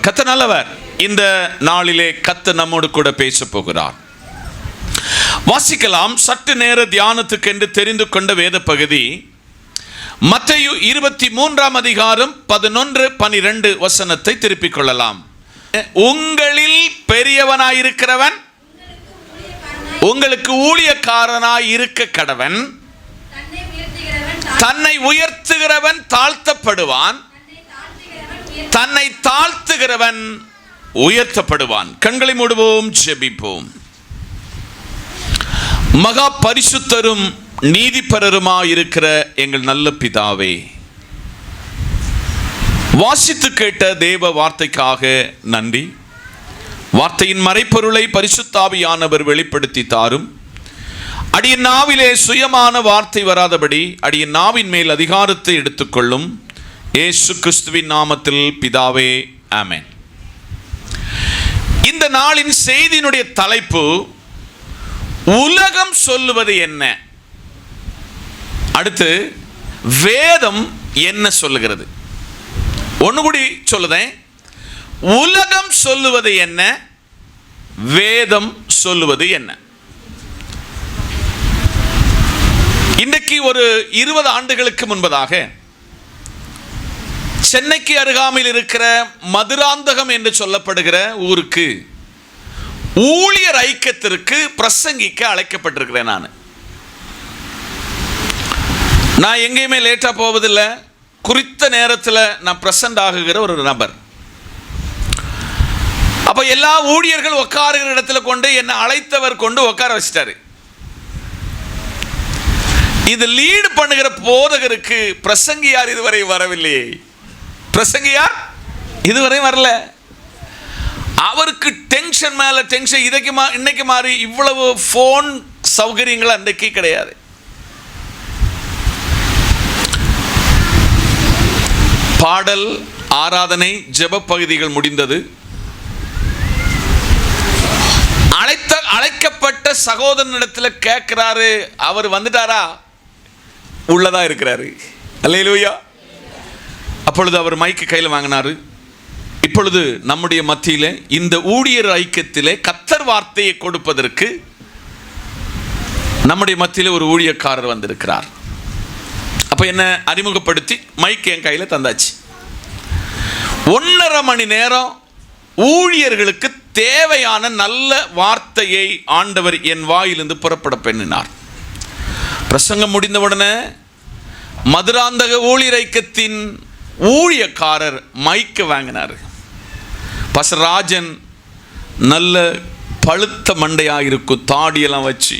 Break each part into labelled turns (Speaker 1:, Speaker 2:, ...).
Speaker 1: கர்த்தர் நல்லவர். இந்த நாளிலே கர்த்தர் நம்மோடு கூட பேச போகிறார். வாசிக்கலாம். சற்று நேர தியானத்துக்கு என்று தெரிந்து கொண்ட வேத பகுதி மத்தேயு 23 அதிகாரம் 11-12 வசனத்தை திருப்பிக் கொள்ளலாம். உங்களில் பெரியவனாயிருக்கிறவன் உங்களுக்கு ஊழியக்காரனாய் இருக்க கடவன். தன்னை உயர்த்துகிறவன் தாழ்த்தப்படுவான், தன்னை தாழ்த்துகிறவன் உயர்த்தப்படுவான். கண்களை மூடுவோம், ஜெபிப்போம். மகா பரிசுத்தரும் நீதிபரருமாயிருக்கிற எங்கள் நல்ல பிதாவே, வாசித்து கேட்ட தேவ வார்த்தைக்காக நன்றி. வார்த்தையின் மறைப்பொருளை பரிசுத்தாவியானவர் வெளிப்படுத்தி தாரும். அடியின் நாவிலே சுயமான வார்த்தை வராதபடி அடியின் நாவின் மேல் அதிகாரத்தை எடுத்துக்கொள்ளும். இயேசு கிறிஸ்துவின் நாமத்தில் பிதாவே, ஆமென். இந்த நாளின் செய்தியினுடைய தலைப்பு உலகம் சொல்லுவது என்ன, அடுத்து வேதம் என்ன சொல்லுகிறது. ஒன்று கூடி சொல்லுதேன். உலகம் சொல்லுவது என்ன, வேதம் சொல்லுவது என்ன. இன்றைக்கு ஒரு 20 ஆண்டுகளுக்கு முன்பதாக சென்னைக்கு அருகாமையில் இருக்கிற மதுராந்தகம் என்று சொல்லப்படுகிற ஊருக்கு ஊழியர் ஐக்கியத்திற்கு பிரசங்கிக்க அழைக்கப்பட்டிருக்கிறேன். நான் எங்கேயுமே லேட்டாக போவதில்லை. குறித்த நேரத்தில் நான் பிரசன்ட் ஆகுகிற ஒரு நபர். அப்போ எல்லா ஊழியர்கள் உட்காருகிற இடத்துல கொண்டு என்னை அழைத்தவர் கொண்டு உட்கார வச்சிட்டாரு. இது லீடு பண்ணுகிற போதகருக்கு பிரசங்கியார் இதுவரை வரவில்லையே. பிரசங்கியார் இதுவரை வரல. அவருக்கு டென்ஷன் மேல டென்ஷன். இன்னைக்கு மாதிரி இவ்வளவு போன் சௌகரியங்கள் அன்றைக்கு கிடையாது. பாடல், ஆராதனை, ஜெப பகுதிகள் முடிந்தது. அழைக்கப்பட்ட சகோதரனிடத்தில் கேட்கிறாரு, அவர் வந்துட்டாரா? உள்ளதா இருக்கிறாரு. அல்லேலூயா. அப்பொழுது அவர் மைக்கு கையில் வாங்கினாரு. இப்பொழுது நம்முடைய மத்தியிலே இந்த ஊழியர் ஐக்கியத்திலே கர்த்தர் வார்த்தையை கொடுப்பதற்கு நம்முடைய மத்தியிலே ஒரு ஊழியக்காரர் வந்திருக்கிறார். அப்போ என்ன அறிமுகப்படுத்தி மைக் என் கையில் தந்தாச்சு. 1.5 மணி நேரம் ஊழியர்களுக்கு தேவையான நல்ல வார்த்தையை ஆண்டவர் என் வாயிலிருந்து புறப்பட பண்ணினார். பிரசங்கம் முடிந்தவுடனே மதுராந்தக ஊழியர் ஐக்கியத்தின் ஊழியக்காரர் மைக்க வாங்கினார். பாஸ்டர் ராஜன் நல்ல பழுத்த மண்டையாக இருக்கும், தாடியெல்லாம் வச்சு,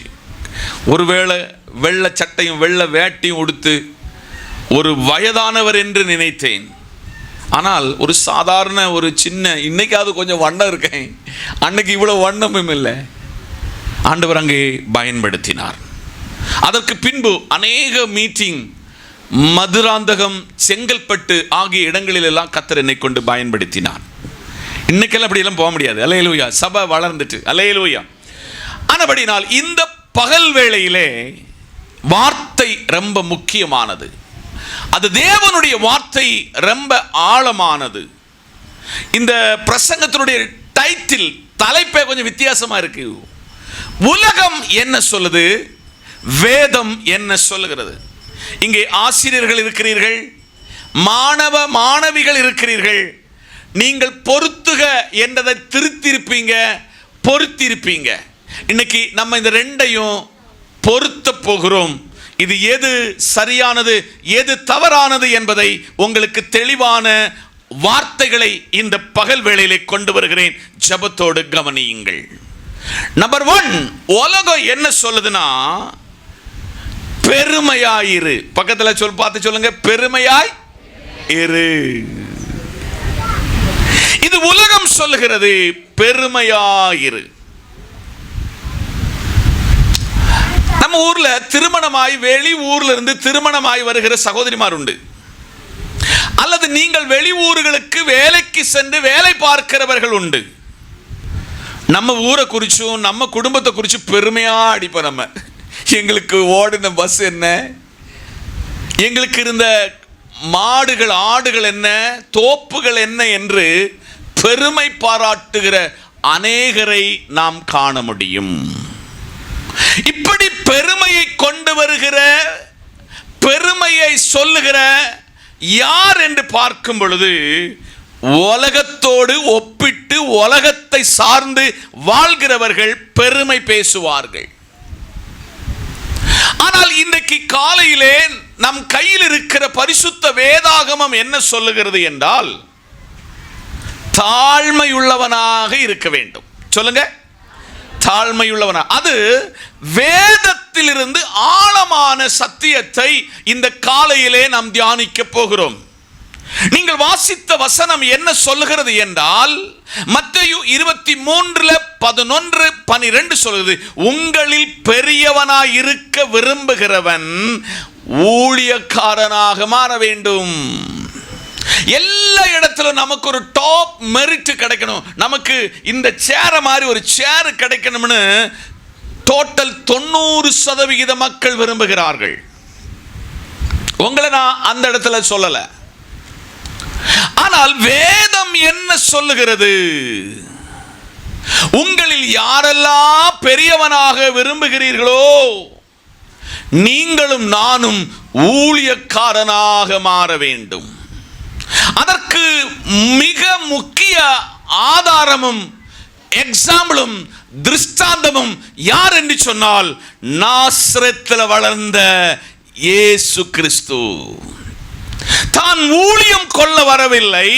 Speaker 1: ஒருவேளை வெள்ளை சட்டையும் வெள்ளை வேட்டியும் உடுத்து ஒரு வயதானவர் என்று நினைத்தேன். ஆனால் ஒரு சாதாரண ஒரு சின்ன, இன்னைக்காவது கொஞ்சம் வண்ணம் இருக்கேன், அன்னைக்கு இவ்வளோ வண்ணமும் இல்லை. ஆண்டவர் அங்கே பயன்படுத்தினார். அதற்கு பின்பு அநேக மீட்டிங் மதுராந்தகம், செங்கல்பட்டு ஆகிய இடங்களில் எல்லாம் கர்த்தர் என்னை கொண்டு பயன்படுத்தினார். இன்னைக்கெல்லாம் அப்படியெல்லாம் போக முடியாது. அல்லேலூயா. சபை வளர்ந்துட்டு. அல்லேலூயா. ஆனபடினால் இந்த பகல் வேளையிலே வார்த்தை ரொம்ப முக்கியமானது. அது தேவனுடைய வார்த்தை ரொம்ப ஆழமானது. இந்த பிரசங்கத்தினுடைய டைட்டில், தலைப்பே கொஞ்சம் வித்தியாசமா இருக்கு. உலகம் என்ன சொல்லுது, வேதம் என்ன சொல்லுகிறது. இங்கே ஆசிரியர்கள் இருக்கிறீர்கள், மாணவ மாணவிகள் இருக்கிறீர்கள். நீங்கள் பொருத்துக என்றதை திருத்திருப்பீங்க, பொருத்திருப்பீங்க. இன்னைக்கு நம்ம இந்த ரெண்டையும் பொருத்த போகிறோம். இது எது சரியானது, எது தவறானது என்பதை உங்களுக்கு தெளிவான வார்த்தைகளை இந்த பகல் வேளையிலே கொண்டு வருகிறேன். ஜெபத்தோடு கவனியுங்கள். நம்பர் 1, உலகம் என்ன சொல்லுதுன்னா, பெருமையாயிரு. பக்கத்தில் பார்த்து சொல்லுங்க, பெருமையாய் இரு. இது உலகம் சொல்லுகிறது, பெருமையாயிரு. நம்ம ஊர்ல திருமணமாய் வெளி ஊர்ல இருந்து திருமணமாய் வருகிற சகோதரிமார் உண்டு. அல்லது நீங்கள் வெளி ஊர்களுக்கு வேலைக்கு சென்று வேலை பார்க்கிறவர்கள் உண்டு. நம்ம ஊரை குறிச்சும் நம்ம குடும்பத்தை குறித்து பெருமையா அடிப்போம். நம்ம எங்களுக்கு ஓடின பஸ் என்ன, எங்களுக்கு இருந்த மாடுகள் ஆடுகள் என்ன, தோப்புகள் என்ன என்று பெருமை பாராட்டுகிற அநேகரை நாம் காண முடியும். இப்படி பெருமையை கொண்டு வருகிற, பெருமையை சொல்லுகிற யார் என்று பார்க்கும் பொழுது, உலகத்தோடு ஒப்பிட்டு உலகத்தை சார்ந்து வாழ்கிறவர்கள் பெருமை பேசுவார்கள். ஆனால் இன்றைக்கு காலையிலே நம் கையில் இருக்கிற பரிசுத்த வேதாகமம் என்ன சொல்லுகிறது என்றால், தாழ்மையுள்ளவனாக இருக்க வேண்டும். சொல்லுங்க, தாழ்மையுள்ளவனா. அது வேதத்திலிருந்து ஆழமான சத்தியத்தை இந்த காலையிலே நாம் தியானிக்க போகிறோம். நீங்கள் வாசித்த வசனம் என்ன சொல்லுகிறது என்றால், மத்தேயு 23:11-12 சொல்லுது, உங்களில் பெரியவனாய் இருக்க விரும்புகிறவன் ஊழியக்காரனாக மாற வேண்டும். எல்லா இடத்திலும் நமக்கு ஒரு டாப் மெரிட் கிடைக்கணும், நமக்கு இந்த சேர மாதிரி ஒரு சேர் கிடைக்கணும்னு டோட்டல் 90% மக்கள் விரும்புகிறார்கள். உங்களை நான் அந்த இடத்துல சொல்லல. ஆனால் வேதம் என்ன சொல்லுகிறது? உங்களில் யாரெல்லாம் பெரியவனாக விரும்புகிறீர்களோ, நீங்களும் நானும் ஊழியக்காரனாக மாற வேண்டும். அதற்கு மிக முக்கிய ஆதாரமும் எக்ஸாம்பிளும் திருஷ்டாந்தமும் யார் என்று சொன்னால், நாசரேத்தில் வளர்ந்த இயேசு கிறிஸ்து. தான் ஊழியம் கொள்ள வரவில்லை,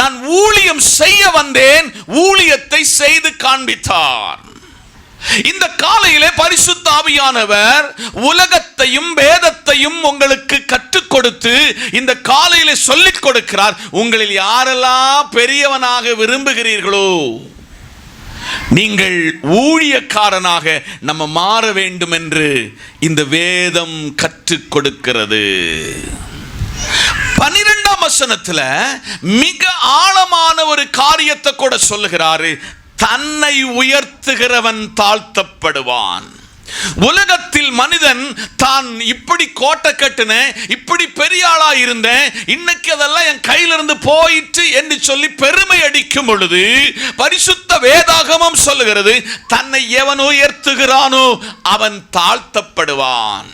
Speaker 1: நான் ஊழியம் செய்ய வந்தேன், ஊழியத்தை செய்து காண்பித்தார். இந்த காலையிலே பரிசுத்த ஆவியானவர் உலகத்தையும் வேதத்தையும் உங்களுக்கு கற்றுக் கொடுத்து இந்த காலையிலே சொல்லிக் கொடுக்கிறார். உங்களில் யாரெல்லாம் பெரியவனாக விரும்புகிறீர்களோ, நீங்கள் ஊழியக்காரனாக நம்ம மாற வேண்டும் என்று இந்த வேதம் கற்றுக் கொடுக்கிறது. 12ஆம் வசனத்துல மிக ஆழமான ஒரு காரியத்தை கூட சொல்லுகிறாரு. தன்னை உயர்த்துகிறவன் தாழ்த்தப்படுவான். உலகத்தில் மனிதன் தான் இப்படி கோட்டை கட்டுனேன், இப்படி பெரிய ஆளா இருந்தேன், இன்னைக்கு அதெல்லாம் என் கையிலிருந்து போயிட்டு என்று சொல்லி பெருமை அடிக்கும் பொழுது, பரிசுத்த வேதாகமம் சொல்லுகிறது, தன்னை எவன் உயர்த்துகிறானோ அவன் தாழ்த்தப்படுவான்.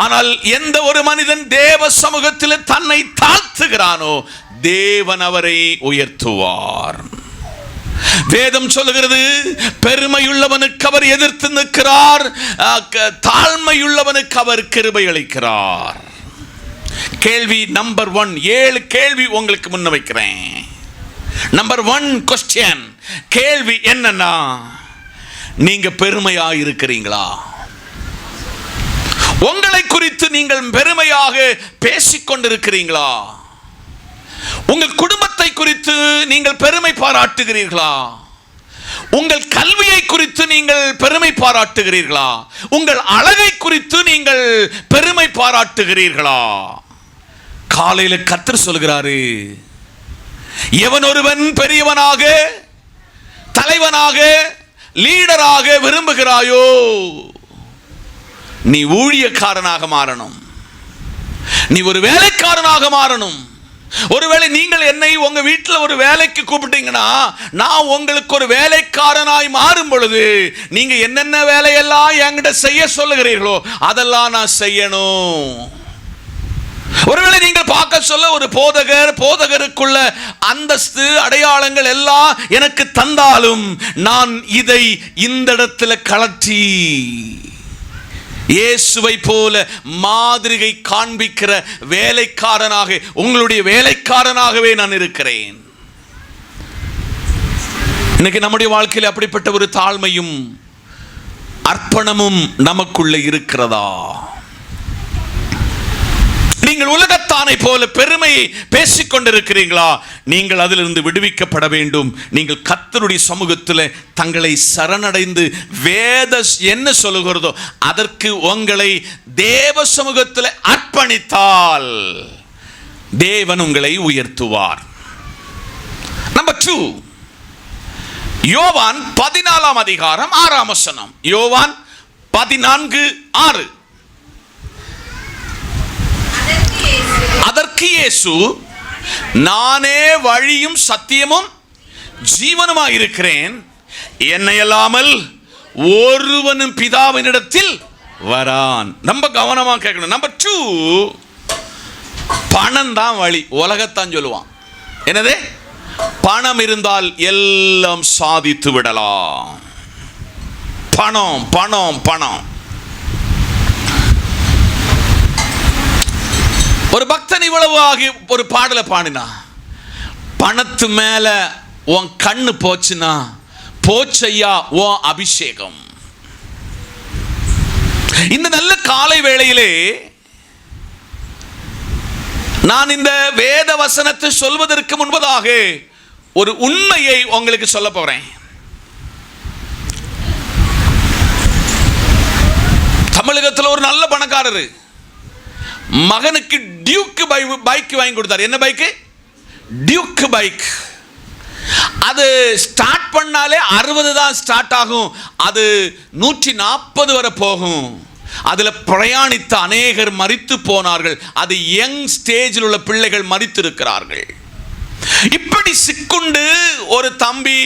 Speaker 1: ஆனால் எந்த ஒரு மனிதன் தேவ சமூகத்தில் தன்னை தாழ்த்துகிறானோ, தேவன் அவரை உயர்த்துவார். வேதம் சொல்லுகிறது, பெருமையுள்ளவனுக்கு அவர் எதிர்த்து நிற்கிறார், தாழ்மையுள்ளவனுக்கு அவர் கிருபை அளிக்கிறார். கேள்வி நம்பர் 1, 7 கேள்வி உங்களுக்கு முன்ன வைக்கிறேன். நம்பர் 1 क्वेश्चन, கேள்வி என்னன்னா, நீங்க பெருமையா இருக்கிறீங்களா? உங்களை குறித்து நீங்கள் பெருமையாக பேசிக்கொண்டிருக்கிறீங்களா? உங்கள் குடும்பத்தை குறித்து நீங்கள் பெருமை பாராட்டுகிறீர்களா? உங்கள் கல்வியை குறித்து நீங்கள் பெருமை பாராட்டுகிறீர்களா? உங்கள் அழகை குறித்து நீங்கள் பெருமை பாராட்டுகிறீர்களா? காலையில் கர்த்தர் சொல்கிறாரு, எவன் ஒருவன் பெரியவனாக, தலைவனாக, லீடராக விரும்புகிறாயோ, நீ ஊழியக்காரனாக மாறணும், நீ ஒரு வேலைக்காரனாக மாறணும். ஒருவேளை நீங்கள் என்னை உங்க வீட்டில் ஒரு வேலைக்கு கூப்பிட்டீங்கன்னா, நான் உங்களுக்கு ஒரு வேலைக்காரனாய் மாறும் பொழுது நீங்க என்னென்ன வேலையெல்லாம் என்கிட்ட செய்ய சொல்லுகிறீர்களோ அதெல்லாம் நான் செய்யணும். ஒருவேளை நீங்கள் பார்க்க சொல்ல ஒரு போதகருக்குள்ள அந்தஸ்து அடையாளங்கள் எல்லாம் எனக்கு தந்தாலும், நான் இதை இந்த இடத்துல கலட்டி இயேசுவை போல மாதிரிகை காண்பிக்கிற வேலைக்காரனாக, உங்களுடைய வேலைக்காரனாகவே நான் இருக்கிறேன். இன்னைக்கு நம்முடைய வாழ்க்கையில் அப்படிப்பட்ட ஒரு தாழ்மையும் அர்ப்பணமும் நமக்குள்ள இருக்கிறதா? நீங்கள் உலகத்தானை போல பெருமையை பேசிக்கொண்டிருக்கிறீங்களா? நீங்கள் அதிலிருந்து விடுவிக்கப்பட வேண்டும். நீங்கள் கர்த்தருடைய சமூகத்தில் தங்களை சரணடைந்து வேத என்ன சொல்லுகிறதோ அதற்கு உங்களை தேவ சமூகத்தில் அர்ப்பணித்தால் தேவன் உங்களை உயர்த்துவார். நம்பர் 2, யோவான் 14ஆம் அதிகாரம் 6ஆம் வசனம். யோவான் 14:6.
Speaker 2: அதற்கு இயேசு,
Speaker 1: நானே வழியும் சத்தியமும் ஜீவனுமாய் இருக்கிறேன், என்னை அல்லாமல் ஒருவனும் பிதாவினிடத்தில் வரான். ரொம்ப கவனமா கேட்கணும். நம்பர் 2, பணம் தான் வழி. உலகத்தான் சொல்லுவான். என்னது? பணம் இருந்தால் எல்லாம் சாதித்து விடலாம். பணம் பணம் பணம். ஒரு பக்தன் இவ்வளவு ஆகி ஒரு பாடலை பாடினா, பணத்து மேல உன் கண்ணு போச்சுன்னா போச்சையா உன் அபிஷேகம். இந்த நல்ல காலை வேளையிலே நான் இந்த வேத வசனத்தை சொல்வதற்கு முன்பதாக ஒரு உண்மையை உங்களுக்கு சொல்ல போறேன். தமிழகத்தில் ஒரு நல்ல பணக்காரர் மகனுக்கு டியூக் பைக் வாங்கி கொடுத்தார். என்ன பைக்? Duke bike. அது ஸ்டார்ட் பண்ணாலே 60 தான் ஸ்டார்ட் ஆகும், அது 140 வரை போகும். அதில் பிரயாணித்த அநேகர் மரித்து போனார்கள். அது யங் ஸ்டேஜில் உள்ள பிள்ளைகள் மரித்திருக்கிறார்கள். இப்படி சிக்குண்டு ஒரு தம்பி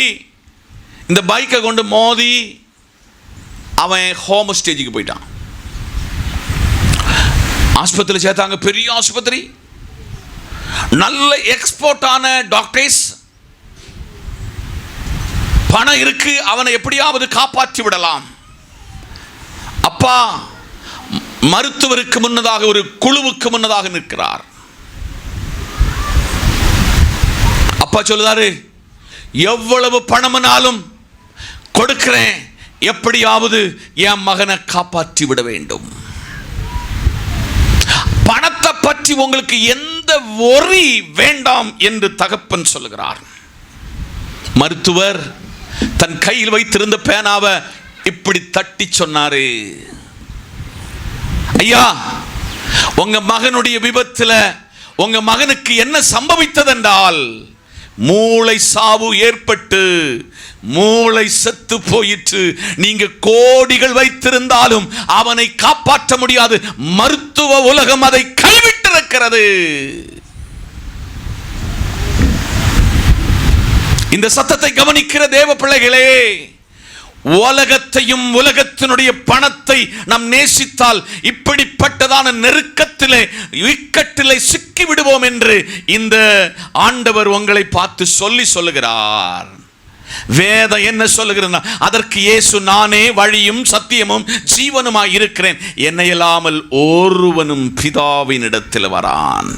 Speaker 1: இந்த பைக்கை கொண்டு மோதி அவன் ஹோம் ஸ்டேஜுக்கு போயிட்டான். ஆஸ்பத்திரி சேர்த்தாங்க, பெரிய ஆஸ்பத்திரி, நல்ல எக்ஸ்போர்ட்டான டாக்டர்ஸ், பணம் இருக்கு, அவனை எப்படியாவது காப்பாற்றி விடலாம். அப்பா மருத்துவருக்கு முன்னதாக ஒரு குழுவுக்கு முன்னதாக நிற்கிறார். அப்பா சொல்லுதாரு, எவ்வளவு பணம்னாலும் கொடுக்கிறேன், எப்படியாவது என் மகனை காப்பாற்றி விட வேண்டும். பணத்தை பற்றி உங்களுக்கு எந்த worry வேண்டாம் என்று தகப்பன் சொல்லுகிறார். மருத்துவர் தன் கையில் வைத்திருந்த பேனாவை இப்படி தட்டி சொன்னாரு, ஐயா, உங்க மகனுடைய விபத்துல உங்க மகனுக்கு என்ன சம்பவித்ததென்றால் மூளை சாவு ஏற்பட்டு மூளை செத்து போயிற்று. நீங்க கோடிகள் வைத்திருந்தாலும் அவனை காப்பாற்ற முடியாது. மருத்துவ உலகம் அதை கைவிட்டிருக்கிறது. இந்த சத்தத்தை கவனிக்கிற தேவ பிள்ளைகளே, உலகத்தையும் உலகத்தினுடைய பணத்தை நாம் நேசித்தால் இப்படிப்பட்டதான நெருக்கத்திலே இக்கட்டிலே சிக்கி விடுவோம் என்று இந்த ஆண்டவர் உங்களை பார்த்து சொல்லுகிறார். வேதம் என்ன சொல்லுகிறதா? அதற்கு இயேசு, நானே வழியும் சத்தியமும் ஜீவனுமாய் இருக்கிறேன், என்னை இல்லாமல் ஒருவனும் பிதாவினிடத்தில் வரான்.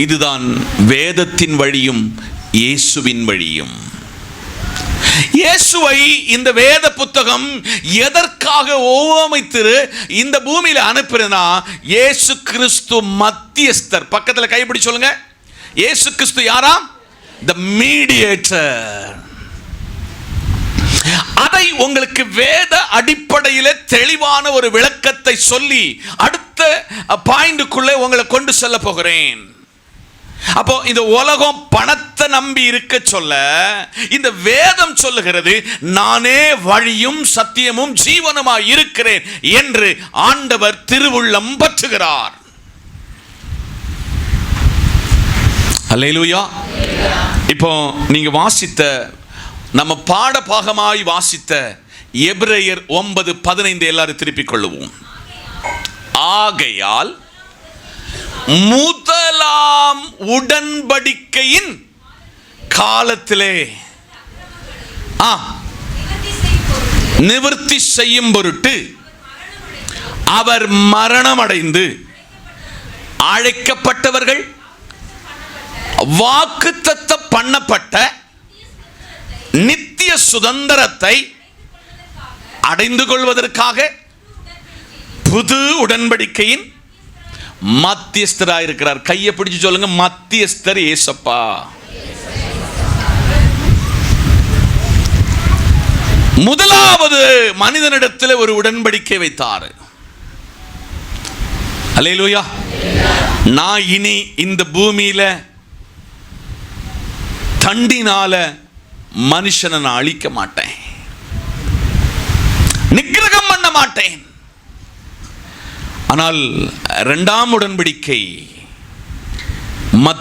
Speaker 1: இதுதான் வேதத்தின் வழியும் இயேசுவின் வழியும். இயேசுவை இந்த வேத புத்தகம் எதற்காக ஓமைத்து இந்த பூமியில அனுப்புறனா? இயேசு கிறிஸ்து மத்தியஸ்தர். பக்கத்துல கைப்பிடி சொல்லுங்க. இயேசு கிறிஸ்து யாராம்? the mediator. அதை உங்களுக்கு வேத அடிப்படையிலே தெளிவான ஒரு விளக்கத்தை சொல்லி அடுத்த பாயிண்டுக்குள்ளே உங்களை கொண்டு செல்ல போகிறேன். அப்போ இந்த உலகம் பணத்தை நம்பி இருக்க சொல்ல இந்த வேதம் சொல்லுகிறது, நானே வழியும் சத்தியமும் ஜீவனுமாய் இருக்கிறேன் என்று ஆண்டவர் திருவுள்ளம் பற்றுகிறார். அல்லேலூயா. இப்போ நீங்க வாசித்த, நம்ம பாட பாகமாய் வாசித்த எபிரேயர் 9:15 எல்லாரும் திருப்பிக் கொள்ளுவோம். ஆகையால் முதலாம் உடன்படிக்கையின் காலத்திலே நிவர்த்தி செய்யும் பொருட்டு அவர் மரணமடைந்து அழைக்கப்பட்டவர்கள் வாக்குத்தத்தம் பண்ணப்பட்ட நித்திய சுதந்திரத்தை அடைந்து கொள்வதற்காக புது உடன்படிக்கையின் மத்தியஸ்தராக இருக்கிறார். கையை பிடிச்சு சொல்லுங்க, மத்தியஸ்தர் ஏசப்பா. முதலாவது மனிதனிடத்தில் ஒரு உடன்படிக்கை வைத்தார். அல்லேலூயா. நான் இனி இந்த பூமியில தண்டினால மனுஷனை நான் அழிக்க மாட்டேன், நிக்கிரகம் பண்ண மாட்டேன். ஆனால் இரண்டாம் உடன்படிக்கை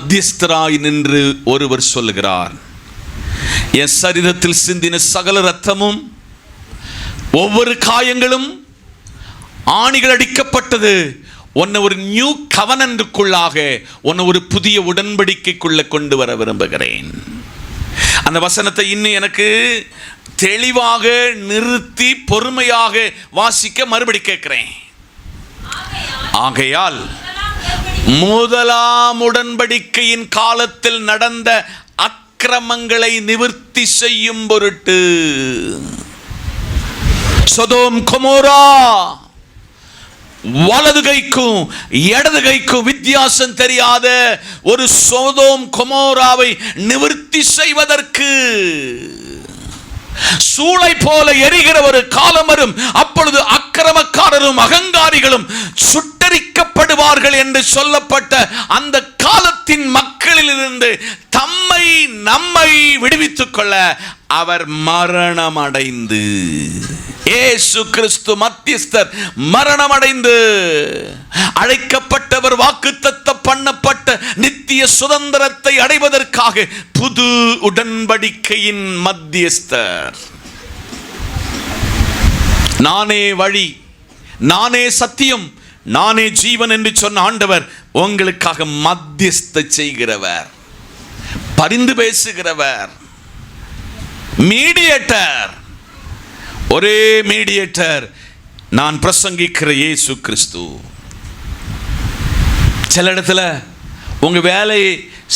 Speaker 1: மத்தியஸ்தராய் நின்று ஒருவர் சொல்லுகிறார், என் சரீரத்தில் சிந்தின சகல இரத்தமும், ஒவ்வொரு காயங்களும், ஆணிகள் அடிக்கப்பட்டது, உன்னை ஒரு நியூ கவனன்றுக்குள்ளாக, உன்னை ஒரு புதிய உடன்படிக்கைக்குள்ள கொண்டு வர விரும்புகிறேன். அந்த வசனத்தை இன்னும் எனக்கு தெளிவாக நிறுத்தி பொறுமையாக வாசிக்க மறுபடி கேட்கிறேன். ஆகையால் முதலாம் உடன்படிக்கையின் காலத்தில் நடந்த அக்கிரமங்களை நிவர்த்தி செய்யும் பொருட்டு, சோதோம் கொமோரா வலது கைக்கும் இடது கைக்கும் வித்தியாசம் தெரியாத ஒரு சோதோம் கொமோராவை நிவர்த்தி செய்வதற்கு சூளை போல எரிகிற ஒரு காலம் வரும். அப்பொழுது அக்கிரமக்காரரும் அகங்காரிகளும் சுட்டரிக்கப்படுவார்கள் என்று சொல்லப்பட்ட அந்த காலத்தின் மக்களிலிருந்து நம்மை விடுவித்துக் கொள்ள அவர் மரணம் அடைந்து, இயேசு கிறிஸ்து மத்தியஸ்தர் மரணமடைந்து, அழைக்கப்பட்டவர் வாக்குத்தத்தம் பண்ணப்பட்ட நித்திய சுதந்திரத்தை அடைவதற்காக புது உடன்படிக்கையின் மத்தியஸ்தர். நானே வழி, நானே சத்தியம், நானே ஜீவன் என்று சொன்ன ஆண்டவர் உங்களுக்காக மத்தியஸ்த செய்கிறவர், பரிந்து பேசுகிறவர், மீடியேட்டர். ஒரே மீடியேட்டர், நான் பிரசங்கிக்கிற இயேசு கிறிஸ்து. சில இடத்துல உங்க வேலை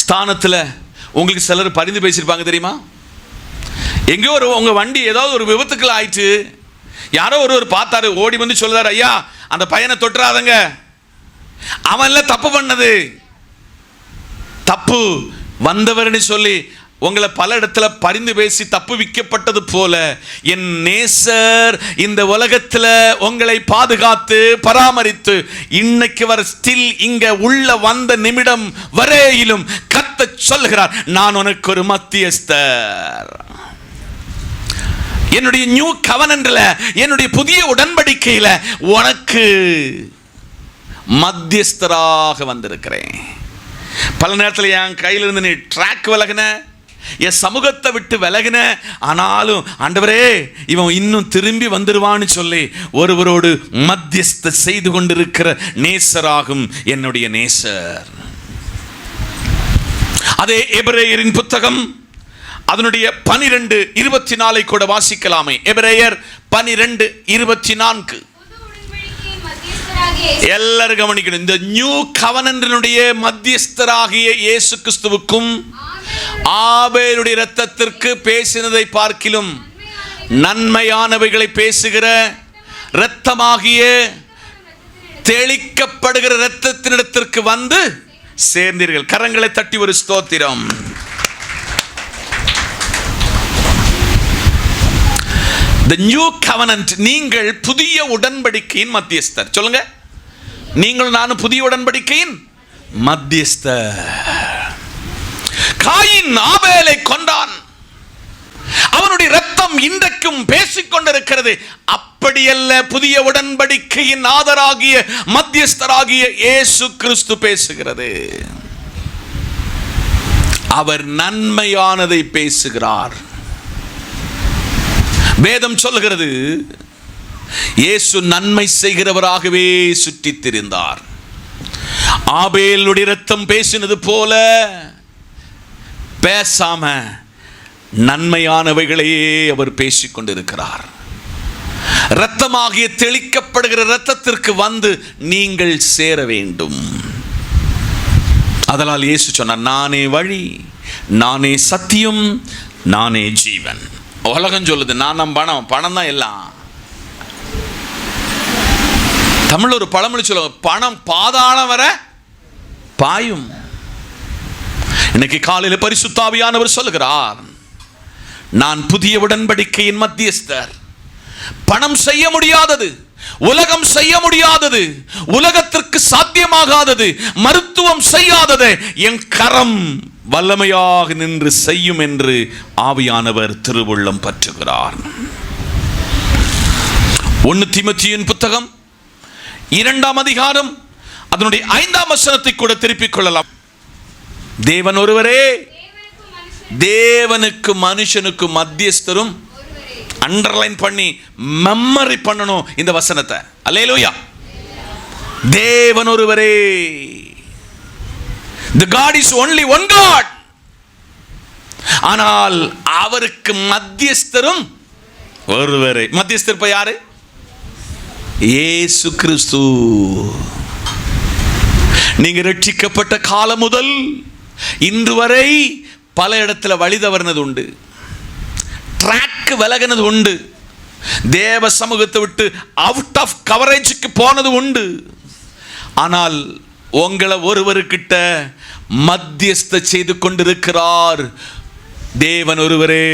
Speaker 1: ஸ்தானத்தில் உங்களுக்கு சிலர் பரிந்து பேசியிருப்பாங்க தெரியுமா? எங்கேயோ உங்க வண்டி ஏதாவது ஒரு விபத்துக்கள் ஆயிடுச்சு, யாரோ ஒருவர் பார்த்தாரு, ஓடி வந்து சொல்றாரு, ஐயா அந்த பையனை தொட்டுறாதங்க, அவன்ல தப்பு பண்ணது, தப்பு வந்தவர்னு சொல்லி உங்களை பல இடத்துல பரிந்து பேசி தப்பு விக்கப்பட்டது போல என் நேசர் இந்த உலகத்தில் உங்களை பாதுகாத்து பராமரித்து இன்னைக்கு வர ஸ்டில் இங்க உள்ள வந்த நிமிடம் வரையிலும் கர்த்தர் சொல்கிறார், நான் உனக்கு ஒரு மத்தியஸ்தர். என்னுடைய நியூ கவனன்ட்ல, என்னுடைய புதிய உடன்படிக்கையில உனக்கு மத்தியஸ்தராக வந்திருக்கிறேன். பல நேரத்தில் என் கையிலிருந்து நீ ட்ராக் விலகின, என் சமூகத்தை விட்டு விலகின, ஆனாலும் ஆண்டவரே இவன் இன்னும் திரும்பி வந்துருவான்னு சொல்லி ஒருவரோடு மத்தியஸ்த செய்து கொண்டிருக்கிற நேசராகும் என்னுடைய நேசர். அதே எபிரேயரின் புத்தகம் அதனுடைய 12:24 கூட வாசிக்கலாமே. எபிரேயர் 12:24. எல்லாரும் கவனிக்கணும். இந்த நியூ கவனன்டினுடைய மத்தியஸ்தராகிய இயேசு கிறிஸ்துவுக்கும் ஆபேலுடைய இரத்தத்திற்கு பேசினதை பார்க்கிலும் நன்மையானவைகளை பேசுகிற இரத்தமாகிய தெளிக்கப்படுகிற இரத்தத்தினிடத்திற்கு வந்து சேர்ந்தீர்கள். கரங்களை தட்டி ஒரு ஸ்தோத்திரம். The new covenant, நீங்கள் புதிய உடன்படிக்கையின் மத்தியஸ்தர். சொல்லுங்க, நீங்கள் நானும் புதிய உடன்படிக்கையின் மத்தியஸ்தர். காயின் ஆபேலை கொண்டான், அவனுடைய இரத்தம் இன்றைக்கும் பேசிக் கொண்டிருக்கிறது. அப்படியல்ல, புதிய உடன்படிக்கையின் ஆதராகிய மத்தியஸ்தராகிய இயேசு கிறிஸ்து பேசுகிறது. அவர் நன்மையானதை பேசுகிறார். வேதம் சொல்கிறது, இயேசு நன்மை செய்கிறவராகவே சுற்றித் திரிந்தார். ஆபேலுடைய இரத்தம் பேசினது போல பேசாம நன்மையானவைகளையே அவர் பேசிக் கொண்டிருக்கிறார். இரத்தமாகிய தெளிக்கப்படுகிற இரத்தத்திற்கு வந்து நீங்கள் சேர வேண்டும். அதனால் இயேசு சொன்னார், நானே வழி, நானே சத்தியம், நானே ஜீவன். உலகம் சொல்லுது நான் பணம் தான் எல்லாம். தமிழ் ஒரு பழமொழி சொல்லுவாங்க, பணம் பாதாளம் வர பாயும். இன்னைக்கு காலையில் பரிசுத்த ஆவியானவர் சொல்லுகிறார், நான் புதிய உடன்படிக்கையின் மத்தியஸ்தர். பணம் செய்ய முடியாதது, உலகம் செய்ய முடியாதது, உலகத்திற்கு சாத்தியமாகாதது, மருத்துவம் செய்யாதது என் கரம் வல்லமையாக நின்று செய்யும் என்று ஆவியானவர் திருவுள்ளம் பற்றுகிறார். 1 தீமோத்தேயுவின் புத்தகம் 2 அதிகாரம் அதனுடைய 5 வசனத்தை கூட திருப்பிக் கொள்ளலாம். தேவன் ஒருவரே, தேவனுக்கு மனுஷனுக்கு மத்தியஸ்தரும். அண்டர்லைன் பண்ணி மெமரி பண்ணணும் இந்த வசனத்தை. அல்லேலூயா. தேவன் ஒருவரே. The God is only one God. ஆனால் அவருக்கு மத்தியஸ்தரும் ஒருவரே. மத்தியஸ்தர் இப்ப யாரு? இயேசு கிறிஸ்து. நீங்க ரட்சிக்கப்பட்ட காலம் முதல் இன்று வரை பல இடத்துல வழி தவறினது உண்டு, ட்ராக் விலகினது உண்டு, தேவ சமூகத்தை விட்டு அவுட் ஆஃப் கவரேஜுக்கு போனது உண்டு. ஆனால் உங்களை ஒருவருக்கிட்ட மத்தியஸ்த செய்து கொண்டிருக்கிறார் தேவன் ஒருவரே.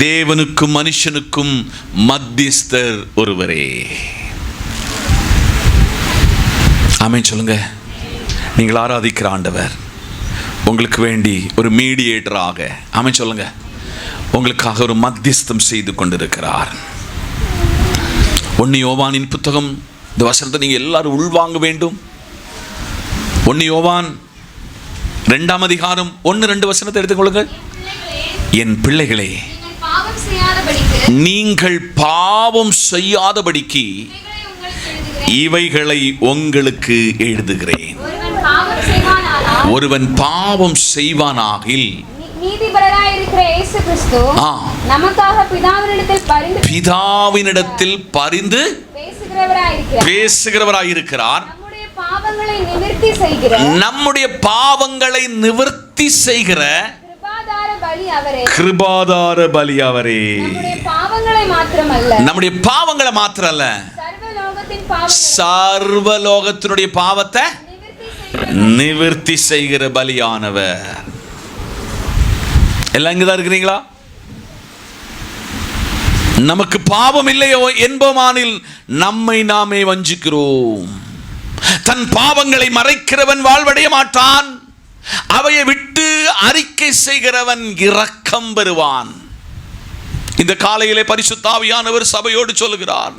Speaker 1: தேவனுக்கும் மனுஷனுக்கும் மத்தியஸ்தர் ஒருவரே. ஆமென் சொல்லுங்க. நீங்கள் ஆராதிக்கிற ஆண்டவர் உங்களுக்கு வேண்டி ஒரு மீடியேட்டராக, ஆமென் சொல்லுங்க, உங்களுக்காக ஒரு மத்தியஸ்தம் செய்து கொண்டிருக்கிறார். 1 யோவானின் புத்தகம், இந்த வசனத்தை நீங்க எல்லாரும் உள்வாங்க வேண்டும். 1 யோவான் 2ஆம் அதிகாரம் 1-2 வசனத்தை எடுத்துக்கொள்ளுங்கள். என் பிள்ளைகளே, நீங்கள் பாவம் செய்யாதபடிக்கு இவைகளை உங்களுக்கு எழுதுகிறேன். ஒருவன் பாவம் செய்வானாகில்
Speaker 2: நீதிபரராயிருக்கிற இயேசு கிறிஸ்து நமக்காக பிதாவினிடத்தில் பரிந்து
Speaker 1: பேசுகிறவராயிருக்கிறார். நம்முடைய பாவங்களை நிவர்த்தி செய்கிற கிருபாதார பலி அவரே. நம்முடைய பாவங்களை மாத்திரமல்ல, சர்வலோகத்தினுடைய பாவத்தை நிவர்த்தி செய்கிற பலியானவர். எல்லாம் இங்கதான் இருக்கிறீங்களா? நமக்கு பாவம் இல்லையோ என்போமானில் நம்மை நாமே வஞ்சிக்கிறோம். தன் பாவங்களை மறைக்கிறவன் வாழ்வடைய மாட்டான், அவையை விட்டு அறிக்கை செய்கிறவன் இரக்கம் பெறுவான். இந்த காலையிலே பரிசுத்த ஆவியானவர் சபையோடு சொல்லுகிறார்,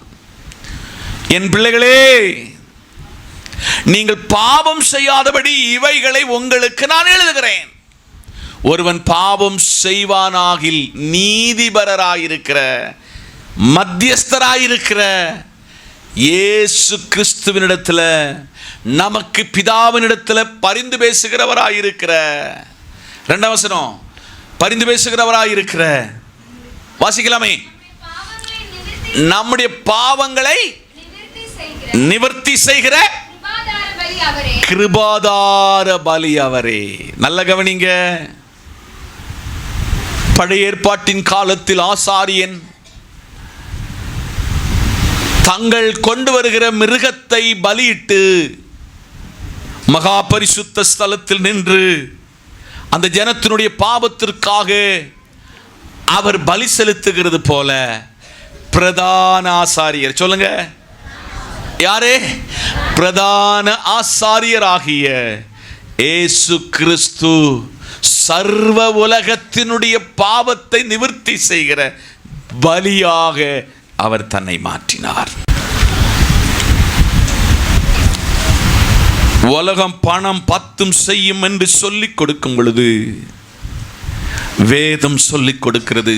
Speaker 1: என் பிள்ளைகளே, நீங்கள் பாவம் செய்யாதபடி இவைகளை உங்களுக்கு நான் எழுதுகிறேன். ஒருவன் பாவம் செய்வானாகில் நீதிபரராயிருக்கிற மத்தியஸ்தராயிருக்கிற இயேசு கிறிஸ்துவினிடத்தில், நமக்கு பிதாவினிடத்தில் பரிந்து பேசுகிறவராயிருக்கிற, 2ஆம் வசனம், பரிந்து பேசுகிறவராயிருக்கிற, வாசிக்கலாமே, நம்முடைய பாவங்களை நிவர்த்தி செய்கிற கிருபாதார பலி அவரே. நல்ல கவனிங்க. பழைய ஏற்பாட்டின் காலத்தில் ஆசாரியன் தங்கள் கொண்டு வருகிற மிருகத்தை பலியிட்டு மகா பரிசுத்த ஸ்தலத்தில் நின்று அந்த ஜனத்தினுடைய பாவத்திற்காக அவர் பலி செலுத்துகிறது போல பிரதான ஆசாரியர், சொல்லுங்க யாரே, பிரதான ஆசாரியராகிய இயேசு கிறிஸ்து சர்வ உலகத்தினுடைய பாவத்தை நிவர்த்தி செய்கிற பலியாக அவர் தன்னை மாற்றினார். உலகம் பணம் பத்தும் செய்யும் என்று சொல்லிக் கொடுக்கும் பொழுது வேதம் சொல்லிக் கொடுக்கிறது,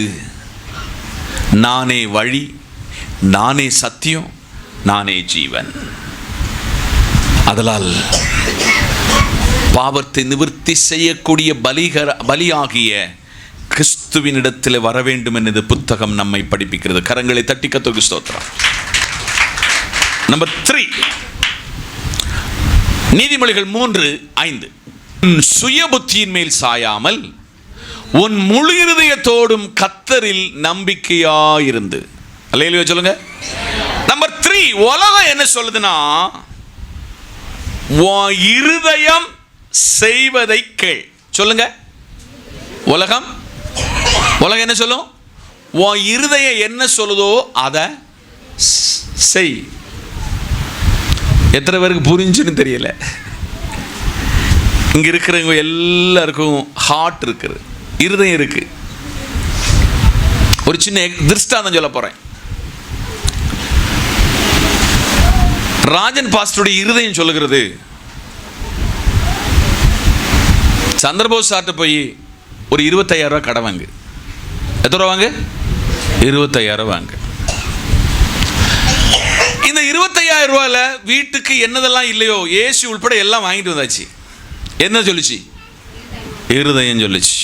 Speaker 1: நானே வழி, நானே சத்தியம், நானே ஜீவன். அதனால் பாவத்தை நிவர்த்தி செய்யக்கூடிய பலியாகிய கிறிஸ்துவினிடத்தில் வர வேண்டும் என்று புத்தகம் நம்மை படிப்பிக்கிறது. கரங்களை தட்டி கர்த்தருக்கு ஸ்தோத்திரம். நம்பர் 3, நீதிமொழிகள் 3:5, சுய புத்தியின் மேல் சாயாமல் உன் முழு இருதயத்தோடும் கர்த்தரில் நம்பிக்கையாயிருந்து. அல்லேலூயா சொல்லுங்க. நம்பர் 3, உலகம் என்ன சொல்லுதுன்னா, உன் இருதயம் செய்வதை கேள். சொல்லுங்க. உலகம் என்ன சொல்லும்? உன் இருதயம் என்ன சொல்லுதோ அதை செய். எத்தனை பேருக்கு புரிஞ்சுன்னு தெரியல. இங்க இருக்கிறவங்க எல்லாருக்கும் ஹார்ட் இருக்குது, இருதயம் இருக்கு. ஒரு சின்ன திருஷ்டாந்தம் சொல்ல போறேன். ராஜன் பாஸ்டருடைய இருதயம் சொல்லுகிறது, சந்திரபோஸ் சார்ட்ட போய் ஒரு 25,000 ரூபா கடன் வாங்கு. எத்தனை ரூபா வாங்க? 25,000 வாங்க. இந்த 25,000 ரூபாயில வீட்டுக்கு என்னதெல்லாம் இல்லையோ ஏசி உள்பட எல்லாம் வாங்கிட்டு வந்தாச்சு. என்ன சொல்லிச்சு? இருதயம் சொல்லிச்சு.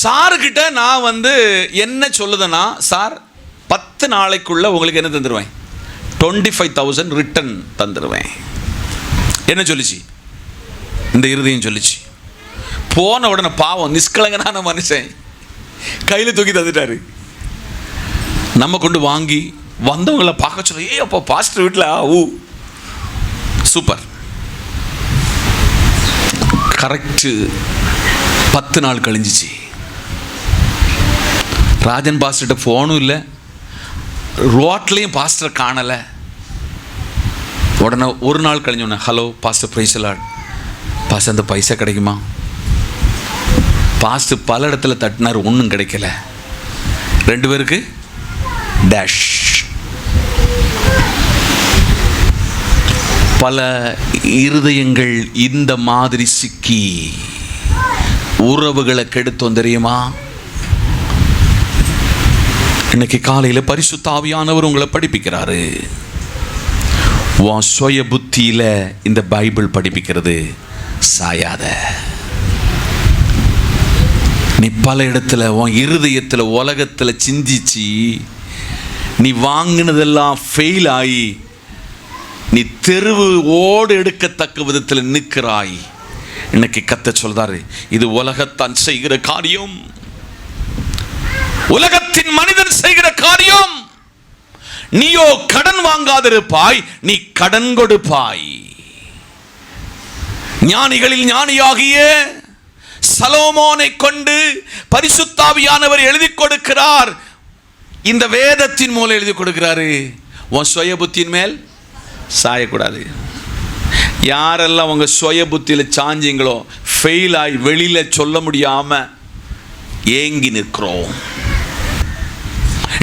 Speaker 1: சாருக்கிட்ட நான் என்ன சொல்லுதுன்னா, சார் 10 நாளைக்குள்ள உங்களுக்கு என்ன தந்துடுவேன்? 25,000 ரிட்டன் தந்துடுவேன். என்ன சொல்லிச்சு? இந்த இருதயம் சொல்லிச்சு. போன உடனே பாவம் நிஷ்கலங்கனான மனுஷன் கையில் தூக்கி தந்துட்டாரு. நம்ம கொண்டு வாங்கி வந்தவங்களை பார்க்க சொல்ல, அப்போ பாஸ்டர் வீட்டில் சூப்பர். கரெக்டு 10 நாள் கழிஞ்சிச்சு. ராஜன் பாஸ்டர்கிட்ட ஃபோனும் இல்லை, ரோட்லேயும் பாஸ்டரை காணலை. உடனே ஒரு நாள் கழிஞ்சோடனே, hello pastor praise lord, pastor அந்த பைசா கிடைக்குமா? பாஸ்டர் பல இடத்துல தட்டினார், ஒன்றும் கிடைக்கல. 2 பேருக்கு டேஷ். பல இருதயங்கள் இந்த மாதிரி சிக்கி உறவுகளை கெடுத்தோம் தெரியுமா? இன்னைக்கு காலையில் பரிசுத்த ஆவியானவர் உங்களை படிப்பிக்கிறாரு. உன் சுய புத்தியில இந்த பைபிள் படிப்பிக்கிறது. சாயாத. நீ பல இடத்துல உன் இருதயத்தில் உலகத்தில் சிந்திச்சு நீ வாங்கினதெல்லாம் ஃபெயில் ஆகி நீ தெருவு ஓடு எடுக்கத்தக்க விதத்தில் நிற்கிறாய். இன்னைக்கு கர்த்தர் சொல்றாரு, இது உலகத்தான் செய்கிற காரியம், உலகத்தின் மனிதன் செய்கிற காரியம். நீயோ கடன் வாங்காதிருப்பாய், நீ கடன் கொடுப்பாய். ஞானிகளில் ஞானியாகிய சலோமோனை கொண்டு பரிசுத்த ஆவியானவர் எழுதி கொடுக்கிறார். இந்த வேதத்தின் மூலம் எழுதி கொடுக்கிறாரு. உன் சுய புத்தியின் மேல் சாயக்கூடாது. யாரெல்லாம் உங்க சுய புத்தியில் சாஞ்சிங்களோ, ஃபெயில் ஆகி வெளியில சொல்ல முடியாம ஏங்கி நிற்கிறோம்.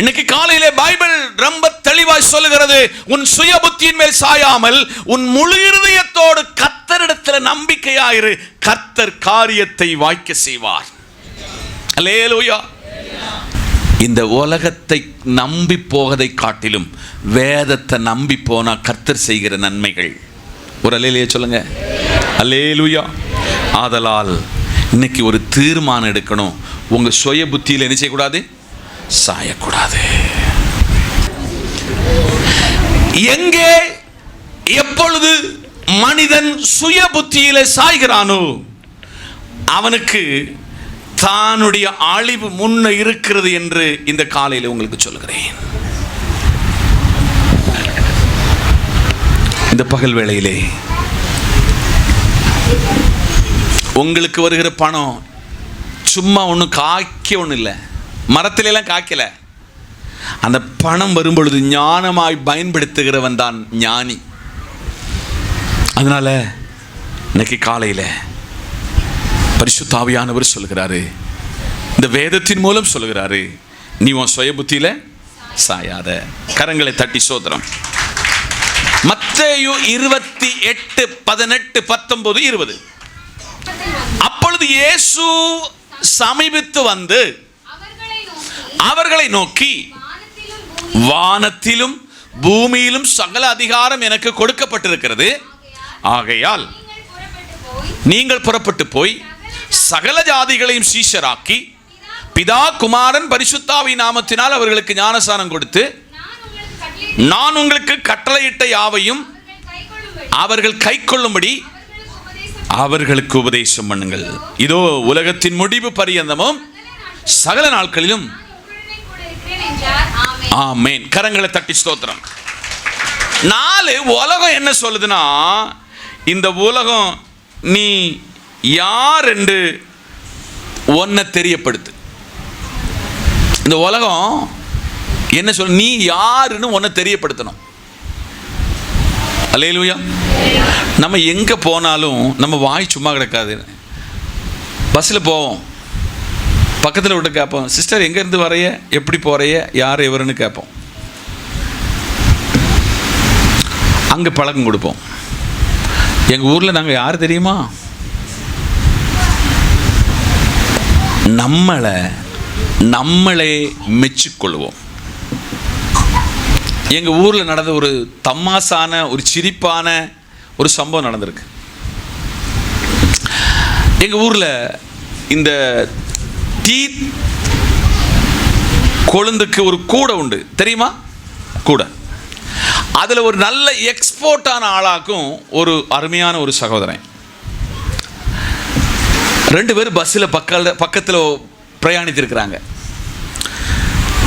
Speaker 1: இன்னைக்கு காலையிலே பைபிள் ரொம்ப தெளிவாய் சொல்லுகிறது, உன் சுய புத்தியின் மேல் சாயாமல் உன் முழு இருதயத்தோடு கர்த்தரிடத்தில் நம்பிக்கையாயிரு, கர்த்தர் காரியத்தை வாய்க்க செய்வார். அல்லேலூயா. இந்த உலகத்தை நம்பி போவதை காட்டிலும் வேதத்தை நம்பி போனா கர்த்தர் செய்கிற நன்மைகள். ஒரு அல்லேலூயா சொல்லுங்க. அல்லேலூயா. ஆதலால் இன்னைக்கு ஒரு தீர்மானம் எடுக்கணும். உங்க சுய புத்தியில் என்ன செய்யக்கூடாது? சாயக்கூடாது. எங்கே எப்பொழுது மனிதன் சுய புத்தியிலே சாய்கிறானோ அவனுக்கு தானுடைய அழிவு முன்ன இருக்கிறது என்று இந்த காலையில் உங்களுக்கு சொல்லுகிறேன். இந்த பகல் வேளையிலே உங்களுக்கு வருகிற பணம் சும்மா ஒன்றும் காய்க்க ஒன்றும் இல்லை, மரத்தில எல்லாம் காய்க்கல. அந்த பணம் வரும்பொழுது ஞானமாய் பயன்படுத்துகிறவன் தான் ஞானி. அதனால இன்னைக்கு காலையில பரிசுத்த ஆவியானவர் சொல்லுகிறாரு, இந்த வேதத்தின் மூலம் சொல்லுகிறாரு, நீ உன் சுய புத்தியில சாயாத. கரங்களை தட்டி சோதரம். மத்தேயு 28, 18, 19, 20. அப்பொழுது இயேசு சமீபித்து வந்து அவர்களை நோக்கி, வானத்திலும் பூமியிலும் சகல அதிகாரம் எனக்கு கொடுக்கப்பட்டிருக்கிறது. ஆகையால் நீங்கள் புறப்பட்டு போய் சகல ஜாதிகளையும் சீஷராக்கி பிதா குமாரன் பரிசுத்தாவி நாமத்தினால் அவர்களுக்கு ஞானஸ்நானம் கொடுத்து நான் உங்களுக்கு கட்டளையிட்ட யாவையும் அவர்கள் கைக்கொள்ளும்படி அவர்களுக்கு உபதேசம் பண்ணுங்கள். இதோ உலகத்தின் முடிவு பரியந்தமும் சகல நாட்களிலும். ஆமென். கரங்களை தட்டி ஸ்தோத்திரம். 4 உலகம் என்ன சொல்லுதுன்னா, இந்த உலகம் நீ யார் என்று ஒன்ன தெரியப்படுத்து. இந்த உலகம் என்ன சொல்ல, நீ யாருன்னு ஒன்ன தெரியப்படுத்தணும். அல்லேலூயா. நம்ம எங்க போனாலும் நம்ம வாய் சும்மா கிடக்காது. பஸ்ஸில் போவோம், பக்கத்தில் விட்டு கேட்போம், சிஸ்டர் எங்கேருந்து வரைய, எப்படி போறைய, யார் எவருன்னு கேட்போம். அங்கே பழக்கம் கொடுப்போம். எங்கள் ஊரில் நாங்கள் யார் தெரியுமா, நம்மளே மெச்சிக்கொள்வோம். எங்கள் ஊரில் நடந்த ஒரு தமாசான ஒரு சிரிப்பான ஒரு சம்பவம் நடந்திருக்கு. எங்கள் ஊரில் இந்த டீ கொழுந்துக்கு ஒரு கூடை உண்டு, தெரியுமா? கூடை. அதில் ஒரு நல்ல எக்ஸ்போர்ட்டான ஆளாக்கும் ஒரு அருமையான ஒரு சகோதரன். 2 பேர் பஸ்ஸில் பக்கத்தில் பிரயாணித்திருக்கிறாங்க.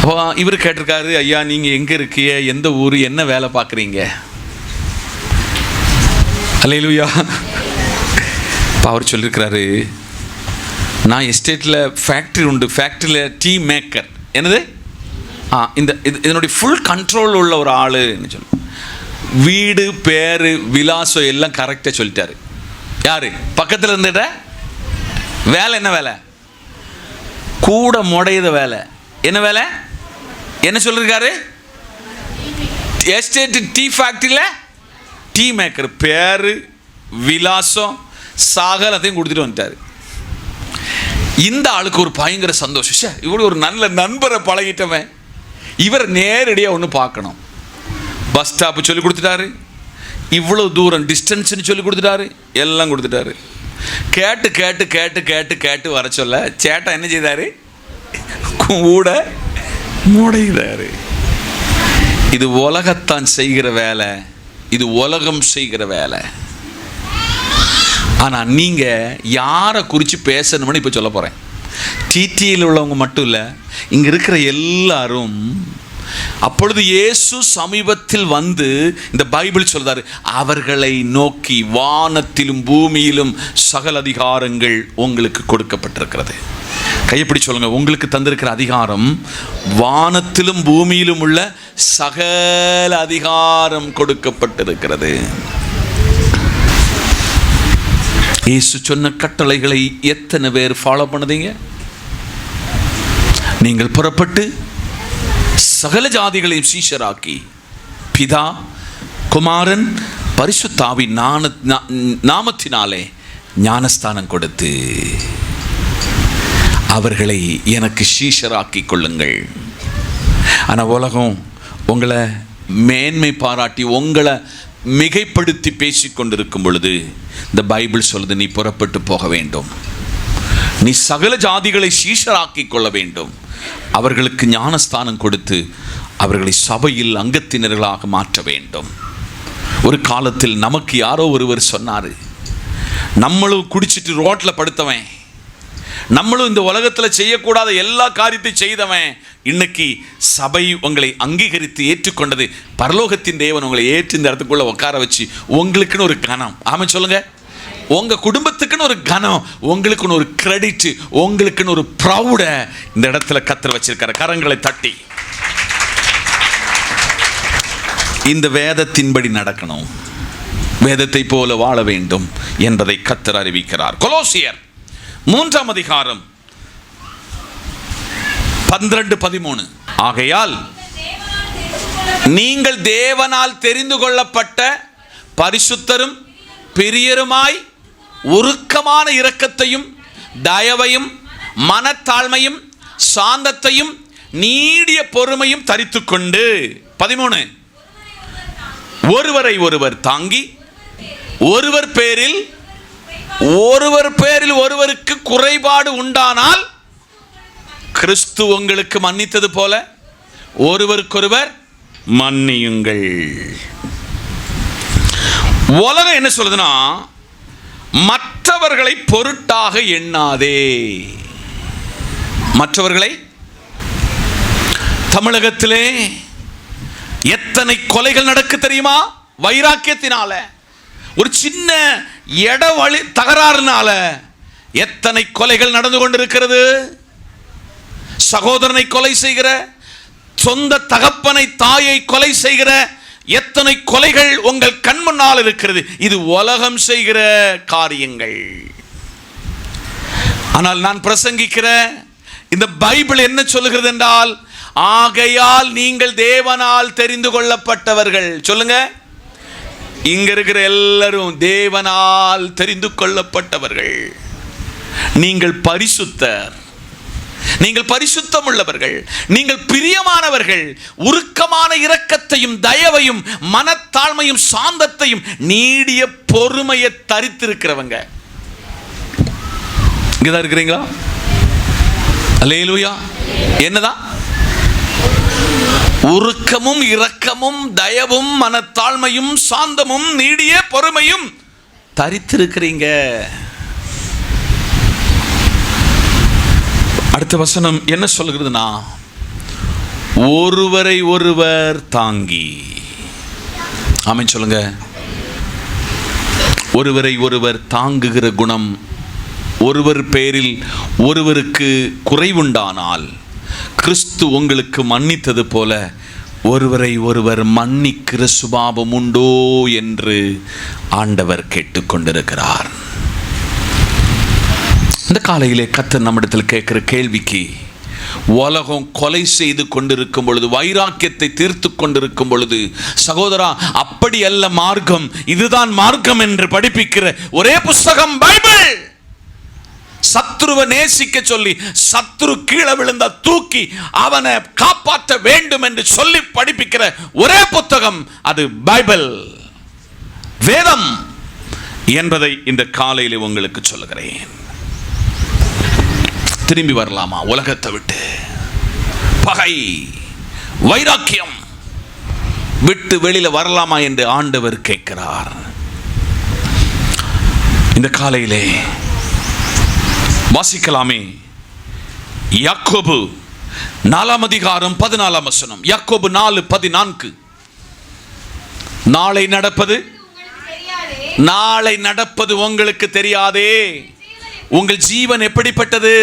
Speaker 1: அப்போ இவர் கேட்டிருக்காரு, ஐயா நீங்கள் எங்கே இருக்கீங்க, எந்த ஊர், என்ன வேலை பார்க்குறீங்க? அல்லேலூயா. இப்போ அவர் சொல்லியிருக்கிறாரு, நான் எஸ்டேட்டில் ஃபேக்ட்ரி உண்டு, ஃபேக்ட்ரியில் டீ மேக்கர். என்னது? இதனுடைய ஃபுல் கண்ட்ரோல் உள்ள ஒரு ஆளுன்னு சொல்லு. வீடு பேர் விலாசம் எல்லாம் கரெக்டாக சொல்லிட்டாரு. யார்? பக்கத்தில் இருந்துட்ட வேலை. என்ன வேலை? கூட முடையுத வேலை. என்ன வேலை? என்ன சொல்லியிருக்காரு? எஸ்டேட் டீ ஃபேக்ட்ரியில் டீ மேக்கர். பேர் விலாசம் சகலத்தையும் கொடுத்துட்டு வந்துட்டார். இந்த ஆளுக்கு ஒரு பயங்கர சந்தோஷம். இவ்வளோ ஒரு நல்ல நண்பரை பழகிட்டவன், இவர் நேரடியாக ஒன்று பார்க்கணும். பஸ் ஸ்டாப்பு சொல்லி கொடுத்துட்டாரு, இவ்வளோ தூரம் டிஸ்டன்ஸ்னு சொல்லி கொடுத்துட்டாரு, எல்லாம் கொடுத்துட்டாரு. கேட்டு கேட்டு கேட்டு கேட்டு கேட்டு வர சொல்ல சேட்டா என்ன செய்தாரு? கூட முடைகிறாரு. இது உலகத்தான் செய்கிற வேலை, இது உலகம் செய்கிற வேலை. ஆனால் நீங்கள் யாரை குறித்து பேசணும்னு இப்போ சொல்ல போகிறேன். டிடியில் உள்ளவங்க மட்டும் இல்லை, இங்கே இருக்கிற எல்லாரும். அப்பொழுது இயேசு சமீபத்தில் வந்து இந்த பைபிள் சொல்றாரு, அவர்களை நோக்கி வானத்திலும் பூமியிலும் சகல அதிகாரங்கள் உங்களுக்கு கொடுக்கப்பட்டிருக்கிறது. கையப்பிடி சொல்லுங்க, உங்களுக்கு தந்திருக்கிற அதிகாரம் வானத்திலும் பூமியிலும் உள்ள சகல அதிகாரம் கொடுக்கப்பட்டிருக்கிறது. இயேசு சொன்ன கட்டளைகளை எத்தனை பேர் ஃபாலோ பண்ணுதீங்க? நீங்கள் புறப்பட்டு சகல ஜாதிகளையும் சீஷராக்கி பிதா குமாரன் பரிசுத்த ஆவியின் நாமத்தினாலே ஞானஸ்தானம் கொடுத்து அவர்களை எனக்கு சீஷராக்கி கொள்ளுங்கள். ஆனால் உலகம் உங்களை மேன்மை பாராட்டி உங்களை மிகைப்படுத்தி பேசிக்கொண்டிருக்கும் பொழுது இந்த பைபிள் சொல்லுது, நீ புறப்பட்டு போக வேண்டும், நீ சகல ஜாதிகளை சீஷராக்கி கொள்ள வேண்டும், அவர்களுக்கு ஞானஸ்தானம் கொடுத்து அவர்களை சபையில் அங்கத்தினர்களாக மாற்ற வேண்டும். ஒரு காலத்தில் நமக்கு யாரோ ஒருவர் சொன்னார், நம்மளும் குடிச்சிட்டு ரோட்டில் படுத்தவன், நம்மளும் இந்த உலகத்தில் செய்யக்கூடாத எல்லா காரியத்தையும் செய்தவன், இன்னைக்கு சபை உங்களை அங்கீகரித்து ஏற்றுக்கொண்டது, பரலோகத்தின் தேவன் உங்களை ஏற்று இந்த இடத்துக்குள்ள உட்கார வச்சு உங்களுக்குன்னு ஒரு கனம். ஆமாம் சொல்லுங்க, உங்க குடும்பத்துக்குன்னு ஒரு கனம், உங்களுக்குன்னு ஒரு கிரெடிட், உங்களுக்குன்னு ஒரு ப்ரௌட இந்த இடத்துல கர்த்தர் வச்சிருக்கிற. கரங்களை தட்டி இந்த வேதத்தின்படி நடக்கணும், வேதத்தை போல வாழ வேண்டும் என்பதை கர்த்தர் அறிவிக்கிறார். கொலோசியர் 3ஆம் அதிகாரம் 12-13. ஆகையால் நீங்கள் தேவனால் தெரிந்து கொள்ளப்பட்ட பரிசுத்தரும் பிரியருமாய் உருக்கமான இரக்கத்தையும் தயவையும் மனத்தாழ்மையும் சாந்தத்தையும் நீடிய பொறுமையும் தரித்துக்கொண்டு 13 ஒருவரை ஒருவர் தாங்கி ஒருவர் பேரில் ஒருவருக்கு குறைபாடு உண்டானால் கிறிஸ்து உங்களுக்கு மன்னித்தது போல ஒருவருக்கொருவர் மன்னியுங்கள். உலகம் என்ன சொல்லுதுன்னா, மற்றவர்களை பொருட்டாக எண்ணாதே. மற்றவர்களை, தமிழகத்திலே எத்தனை கொலைகள் நடக்கு தெரியுமா? வைராக்கியத்தினால, ஒரு சின்ன இடவழி தகராறுனால எத்தனை கொலைகள் நடந்து கொண்டிருக்கிறது. சகோதரனை கொலை செய்கிற, சொந்த தகப்பனை தாயை கொலை செய்கிற எத்தனை கொலைகள் உங்கள் கண் முன்னால் இருக்கிறது. இது உலகம் செய்கிற காரியங்கள். ஆனால் நான் பிரசங்கிக்கிற இந்த பைபிள் என்ன சொல்லுகிறது என்றால், ஆகையால் நீங்கள் தேவனால் தெரிந்து கொள்ளப்பட்டவர்கள். சொல்லுங்க, இங்க இருக்கிற எல்லாரும் தேவனால் தெரிந்து கொள்ளப்பட்டவர்கள். நீங்கள் பரிசுத்தர். நீங்கள் பரிசுத்தம் உள்ளவர்கள், நீங்கள் பிரியமானவர்கள், உருக்கமான இரக்கத்தையும் தயவையும் மனத்தாழ்மையும் சாந்தத்தையும் நீடிய பொறுமையை தரித்திருக்கிறவங்க. இங்கதான் இருக்கிறீங்களா? அல்லேலூயா. என்னதான்? உருக்கமும் இரக்கமும் தயவும் மனத்தாழ்மையும் சாந்தமும் நீடிய பொறுமையும் தரித்திருக்கிறீங்க. அடுத்த வசனம் என்ன சொல்கிறதுனா, ஒருவரை ஒருவர் தாங்கி. ஆமென் சொல்லுங்க. ஒருவரை ஒருவர் தாங்குகிற குணம், ஒருவர் பேரில் ஒருவருக்கு குறைவுண்டானால் கிறிஸ்து உங்களுக்கு மன்னித்தது போல ஒருவரை ஒருவர் மன்னிக்கிற சுபாவம் உண்டோ என்று ஆண்டவர் கேட்டுக்கொண்டிருக்கிறார். இந்த காலையிலே கர்த்தர் நம்மிடத்தில் கேட்கிற கேள்விக்கு, உலகம் கொலை செய்து கொண்டிருக்கும் பொழுது, வைராக்கியத்தை தீர்த்து கொண்டிருக்கும் பொழுது, சகோதரா அப்படி அல்ல மார்க்கம், இதுதான் மார்க்கம் என்று படிப்பிக்கிற ஒரே புஸ்தகம் பைபிள். சத்ருவை நேசிக்க சொல்லி, சத்ரு கீழே விழுந்த தூக்கி அவனை காப்பாற்ற வேண்டும் என்று சொல்லி படிப்பிக்கிற ஒரே புத்தகம் அது பைபிள், வேதம் என்பதை இந்த காலையில் உங்களுக்கு சொல்லுகிறேன். திரும்பி வரலாமா உலகத்தை விட்டு? பகை வைராக்கியம் விட்டு வெளியில வரலாமா என்று ஆண்டவர் கேட்கிறார். இந்த காலையிலே வாசிக்கலாமே. யாக்கோபு 4 அதிகாரம் 14 வசனம். யாக்கோபு 4:14. நாளை நடப்பது உங்களுக்கு தெரியாதே. உங்கள் ஜீவன் எப்படிப்பட்டது?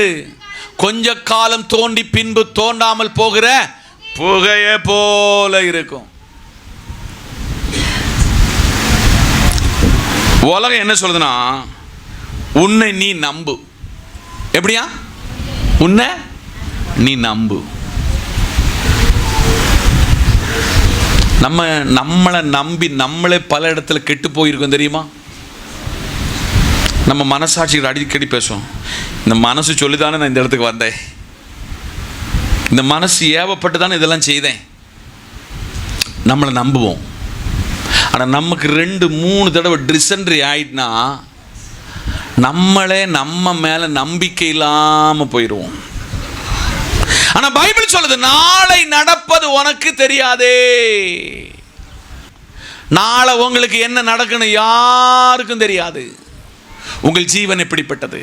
Speaker 1: கொஞ்ச காலம் தோண்டி பின்பு தோண்டாமல் போகிற புகையை போல இருக்கும். உலகம் என்ன சொல்லுதுன்னா, உன்னை நீ நம்பு. எப்படியா? உன்னை நீ நம்பு. நம்மளை நம்பி நம்மளே பல இடத்துல கெட்டு போயிருக்கோம் தெரியுமா? நம்ம மனசாட்சிகள் அடிக்கடி பேசும், இந்த மனசு சொல்லிதானே நான் இந்த இடத்துக்கு வந்தேன், இந்த மனசு ஏவப்பட்டு தானே இதெல்லாம் செய்தேன். நம்மளை நம்புவோம். ஆனால் நமக்கு 2-3 தடவை டிசென்ட்ரி ஆயிட்டுனா நம்மளே நம்ம மேல நம்பிக்கை இல்லாம போயிடுவோம். ஆனா பைபிள் சொல்லுது, நாளை நடப்பது உனக்கு தெரியாதே. நாளை உங்களுக்கு என்ன நடக்கணும் யாருக்கும் தெரியாது. உங்கள் ஜீவன் எப்படிப்பட்டது?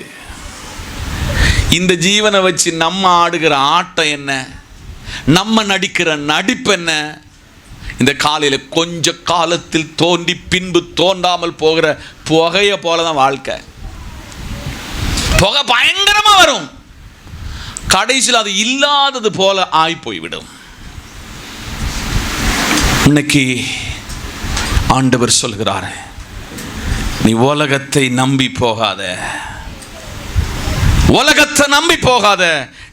Speaker 1: இந்த ஜீவனை வச்சு நம்ம ஆடுகிற ஆட்டம் என்ன, நம்ம நடிக்கிற நடிப்பு என்ன? இந்த காலையில கொஞ்ச காலத்தில் தோண்டி பின்பு தோண்டாமல் போகிற புகையை போலதான் வாழ்க்கை. புகை பயங்கரமா வரும், கடைசியில் அது இல்லாதது போல ஆய் போய்விடும். இன்னைக்கு ஆண்டவர் சொல்கிறார், நீ உலகத்தை நம்பி போகாத, உலகத்தை நம்பி போகாத,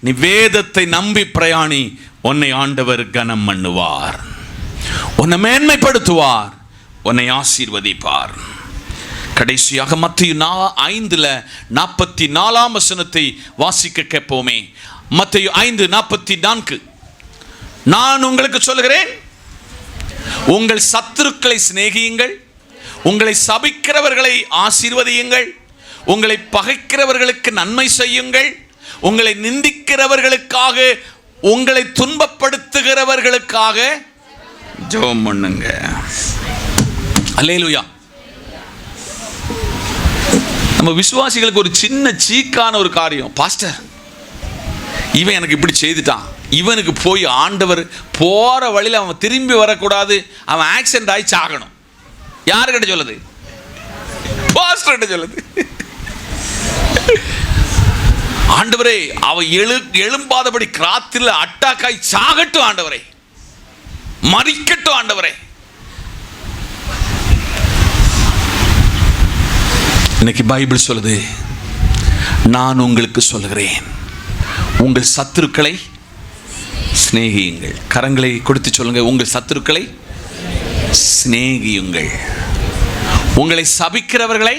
Speaker 1: நீ வேதத்தை நம்பி பிரயாணி. உன்னை ஆண்டவர் கனம் பண்ணுவார், உன்னை மேன்மைப்படுத்துவார், உன்னை ஆசீர்வதிப்பார். கடைசியாக மத்தேயு 5:44 வசனத்தை வாசிக்க கேட்போமே. மத்தேயு 5:44. நான் உங்களுக்கு சொல்கிறேன், உங்கள் சத்துருக்களை சிநேகியுங்கள், உங்களை சபிக்கிறவர்களை ஆசீர்வதியுங்கள், உங்களை பகைக்கிறவர்களுக்கு நன்மை செய்யுங்கள், உங்களை நிந்திக்கிறவர்களுக்காக, உங்களை துன்பப்படுத்துகிறவர்களுக்காக ஜெபம் பண்ணுங்க. அல்லேலூயா. நம்ம விசுவாசிகளுக்கு ஒரு சின்ன சீக்கான ஒரு காரியம், பாஸ்டர் இவன் எனக்கு இப்படி செய்துட்டான், இவனுக்கு போய் ஆண்டவர் போற வழியில் அவன் திரும்பி வரக்கூடாது, அவன் ஆக்சிடென்ட் ஆகி சாகணும். யாருக்கிட்ட சொல்லுது? பாஸ்டர் கிட்ட சொல்லுது. ஆண்டவரே அவன் எழும்பாதபடி கிராத்தில் அட்டாக்காய் சாகட்டும் ஆண்டவரே, மறிக்கட்டும் ஆண்டவரே. இன்னைக்கு பைபிள் சொல்லுது, நான் உங்களுக்கு சொல்லுகிறேன், உங்கள் சத்துருக்களை சிநேகியுங்கள். கரங்களை கொடுத்து சொல்லுங்க, உங்கள் சத்துருக்களை சிநேகியுங்கள், உங்களை சபிக்கிறவர்களை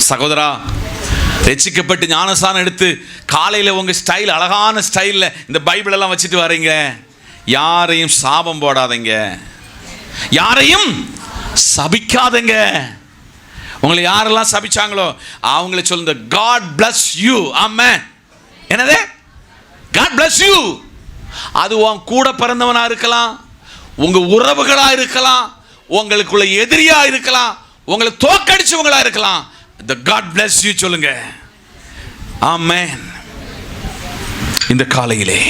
Speaker 1: சகோதரா, ரட்சிக்கப்பட்டு ஞானஸ்தானம் எடுத்து காலையில் உங்கள் ஸ்டைல், அழகான ஸ்டைலில் இந்த பைபிளெல்லாம் வச்சுட்டு வரீங்க. யாரையும் சாபம் போடாதீங்க, யாரையும் சபிக்காதங்க. உங்களை யாரெல்லாம் சபிச்சாங்களோ அவங்கள சொல்லுங்க, காட் பிளஸ் யூ. ஆமென். என்னது? God bless you. அது உன் கூட பிறந்தவனா இருக்கலாம், உங்க உறவுகளா இருக்கலாம், உங்களுக்குள்ள எதிரியா இருக்கலாம், உங்களை தோக்கடிச்சவங்களா இருக்கலாம். The God bless you சொல்லுங்க. ஆமென். இந்த காலையிலே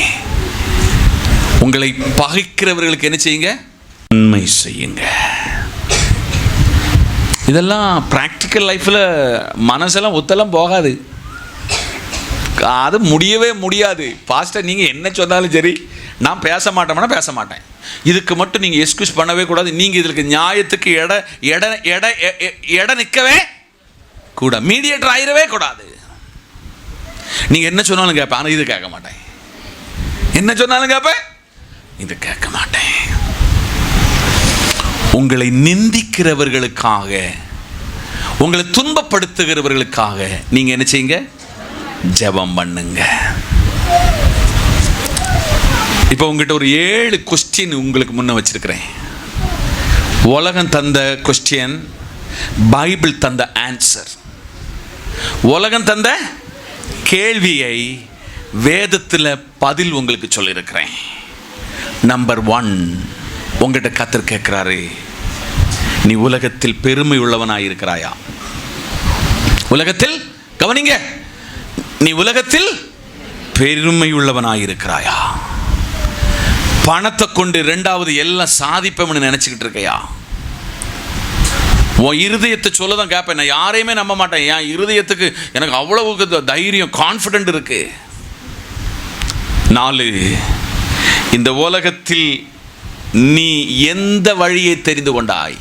Speaker 1: உங்களை பகைக்கிறவர்களுக்கு என்ன செய்யுங்க? நன்மை செய்யுங்க. இதெல்லாம் பிராக்டிக்கல் லைஃப்ல மனசெல்லாம் ஒத்தெல்லாம் போகாது, அது முடியவே முடியாது. பாஸ்டர் நீங்கள் என்ன சொன்னாலும் சரி, நான் பேச மாட்டேன்னா பேச மாட்டேன். இதுக்கு மட்டும் நீங்கள் எக்ஸ்கியூஸ் பண்ணவே கூடாது. நீங்கள் இதுக்கு நியாயத்துக்கு எடை நிற்கவே கூட, மீடியேட்டர் ஆயிடவே கூடாது. நீங்கள் என்ன சொன்னாலும் கேட்பேன், ஆனால் இது கேட்க மாட்டேன். என்ன சொன்னாலும் கேட்பேன், இது கேட்க மாட்டேன். உங்களை நிந்திக்கிறவர்களுக்காக, உங்களை துன்பப்படுத்துகிறவர்களுக்காக நீங்க என்ன செய்யுங்க? ஜெபம் பண்ணுங்க. இப்போ உங்ககிட்ட ஒரு 7 கொஸ்டின் உங்களுக்கு முன்ன வச்சிருக்கிறேன். உலகம் தந்த கொஸ்டின், பைபிள் தந்த ஆன்சர். உலகம் தந்த கேள்வியை வேதத்தில் பதில் உங்களுக்கு சொல்லியிருக்கிறேன். நம்பர் 1, உங்ககிட்ட கர்த்தர் கேட்கிறாரு, நீ உலகத்தில் பெருமை உள்ளவனாயிருக்கிறாயா? உலகத்தில், கவனிங்க, நீ உலகத்தில் பெருமை உள்ளவனாயிருக்கிறாயா? பணத்தை கொண்டு 2வது எல்லாம் சாதிப்பேன்னு நினைச்சுக்கிட்டு இருக்கையா? உன் இருதயத்தை சொல்லதான் கேட்பேன். நான் யாரையுமே நம்ப மாட்டேன். என் இருதயத்துக்கு எனக்கு அவ்வளவு தைரியம், கான்ஃபிடென்ட் இருக்கு. 4, இந்த உலகத்தில் நீ எந்த வழியை தெரிந்து கொண்டாய்?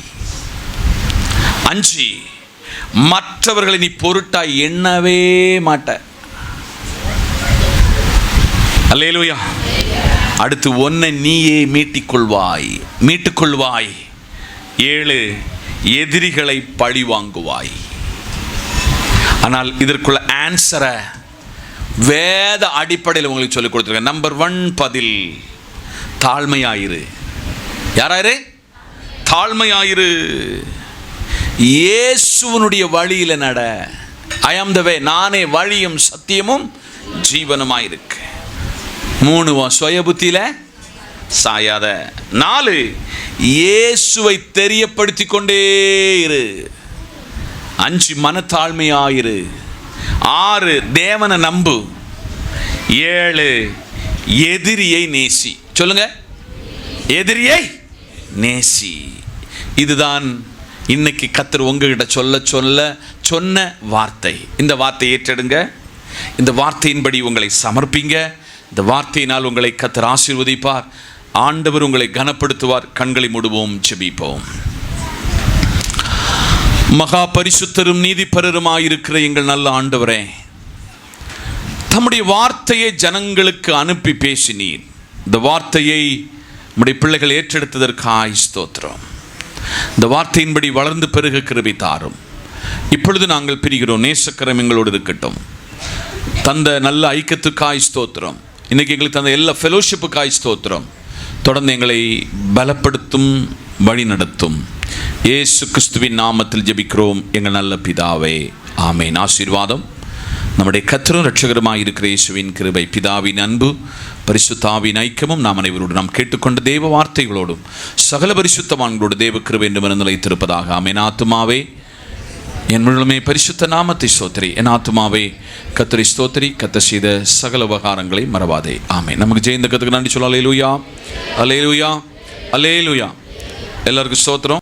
Speaker 1: 5, மற்றவர்களை நீ பொருட்டாய் எண்ணவே மாட்ட. அல்லேலூயா. அடுத்து, ஒன்னை நீயே மீட்டுக்கொள்வாய். 7, எதிரிகளை பழி வாங்குவாய். ஆனால் இதற்குள்ள ஆன்சரை வேத அடிப்படையில் உங்களுக்கு சொல்லிக் கொடுத்துருக்கேன். நம்பர் 1 பதில், தாழ்மையாயிரு. யாராயிரு? தாழ்மையாயிரு. இயேசுவனுடைய வழியில நட. ஐ ஆம் த வே, நானே வழியும் சத்தியமும் ஜீவனுமாயிருக்கு. 3, சுய புத்தியில சாயாத. 4, இயேசுவை தெரியப்படுத்திக் கொண்டே இரு. 5, மனத்தாழ்மையாயிரு. 6, தேவனை நம்பு. 7, எதிரியை நேசி. சொல்லுங்க, எதிரியை நேசி. இதுதான் இன்னைக்கு கர்த்தர் உங்ககிட்ட சொன்ன வார்த்தை. இந்த வார்த்தையை ஏற்றெடுங்க. இந்த வார்த்தையின்படி உங்களை சமர்ப்பிங்க. இந்த வார்த்தையினால் உங்களை கர்த்தர் ஆசீர்வதிப்பார். ஆண்டவர் உங்களை கனப்படுத்துவார். கண்களை மூடுவோம், ஜெபிப்போம். மகா பரிசுத்தரும் நீதிபரருமாயிருக்கிற எங்கள் நல்ல ஆண்டவரே, தம்முடைய வார்த்தையை ஜனங்களுக்கு அனுப்பி பேசினீர். இந்த வார்த்தையை நம்முடைய பிள்ளைகள் ஏற்றெடுத்ததற்காய் ஸ்தோத்திரம். இந்த வார்த்தையின்படி வளர்ந்து பெருக கிருபை தாரும். இப்பொழுது நாங்கள் பிரிகிறோம். நேசக்கரம் எங்களோடு இருக்கட்டும். தந்த நல்ல ஐக்கியத்துக்காய் ஸ்தோத்திரம். இன்னைக்கு எங்களுக்கு தந்த எல்லா ஃபெலோஷிப்புக்காய் ஸ்தோத்திரம். தொடர்ந்து எங்களை பலப்படுத்தும், வழி நடத்தும். இயேசு கிறிஸ்துவின் நாமத்தில் ஜெபிக்கிறோம் எங்கள் நல்ல பிதாவே, ஆமென். ஆசீர்வாதம் நம்முடைய கர்த்தரும் இரட்சகருமாய் இருக்கிற இயேசுவின் கிருபை, பிதாவின் அன்பு, பரிசுத்தாவின் ஐக்கியமும் நாம் அனைவரோடு நாம் கேட்டுக்கொண்ட தேவ வார்த்தைகளோடும் சகல பரிசுத்தவான்களோடு தேவ கிருபை என்று நிலைத்திருப்பதாக. ஆமென். ஆத்துமாவே என் முழுமே பரிசுத்த நாமத்தை ஸ்தோத்திரி. என் ஆத்துமாவே கர்த்தரை ஸ்தோத்திரி. கர்த்தர் செய்த சகல உபகாரங்களை மறவாதே. ஆமென். நமக்கு ஜெயந்த கத்துக்கு நன்றி சொல்ல. அல்லேலூயா, அல்லேலூயா, அல்லேலூயா. எல்லாருக்கும் ஸ்தோத்திரம்.